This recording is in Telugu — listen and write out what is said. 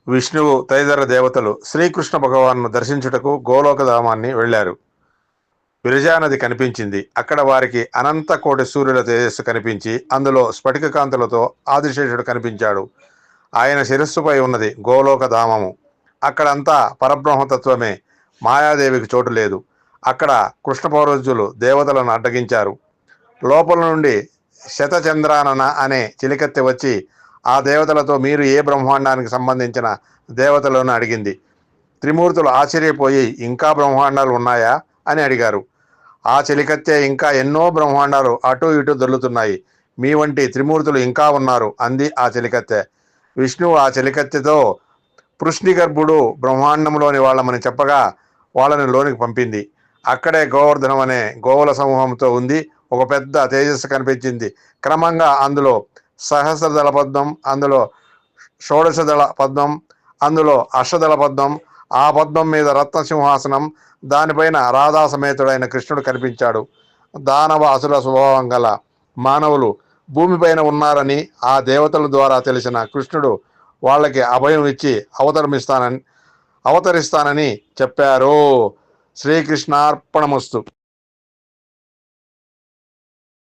విష్ణువు తదితర దేవతలు శ్రీకృష్ణ భగవాన్ను దర్శించుటకు గోలోకధామాన్ని వెళ్లారు. విరజానది కనిపించింది. అక్కడ వారికి అనంత కోటి సూర్యుల తేజస్సు కనిపించి అందులో స్ఫటిక కాంతులతో ఆదిశేషుడు కనిపించాడు. ఆయన శిరస్సుపై ఉన్నది గోలోకధామము. అక్కడంతా పరబ్రహ్మతత్వమే. మాయాదేవికి చోటు లేదు. అక్కడ కృష్ణ పౌరోజ్యులు దేవతలను అడ్డగించారు. లోపల నుండి శతచంద్రానన అనే చిలికత్తె వచ్చి ఆ దేవతలతో మీరు ఏ బ్రహ్మాండానికి సంబంధించిన దేవతలను అడిగింది. త్రిమూర్తులు ఆశ్చర్యపోయి ఇంకా బ్రహ్మాండాలు ఉన్నాయా అని అడిగారు. ఆ చెలికత్తె ఇంకా ఎన్నో బ్రహ్మాండాలు అటు ఇటు దొర్లుతున్నాయి. మీ వంటి త్రిమూర్తులు ఇంకా ఉన్నారు అంది ఆ చెలికత్తె. విష్ణువు ఆ చెలికత్తెతో పృష్ణిగర్భుడు బ్రహ్మాండంలోని వాళ్ళమని చెప్పగా వాళ్ళని లోనికి పంపింది. అక్కడే గోవర్ధనం అనే గోవుల సమూహంతో ఉంది. ఒక పెద్ద తేజస్సు కనిపించింది. క్రమంగా అందులో సహస్రదళ పద్మం, అందులో షోడశదళ పద్మం, అందులో అష్టదళ పద్మం, ఆ పద్మం మీద రత్నసింహాసనం, దానిపైన రాధా సమేతుడైన కృష్ణుడు కనిపించాడు. దానవ అసుర స్వభావం గల మానవులు భూమిపైన ఉన్నారని ఆ దేవతల ద్వారా తెలిసిన కృష్ణుడు వాళ్ళకి అభయం ఇచ్చి అవతరిస్తానని చెప్పారు. శ్రీకృష్ణార్పణమస్తు.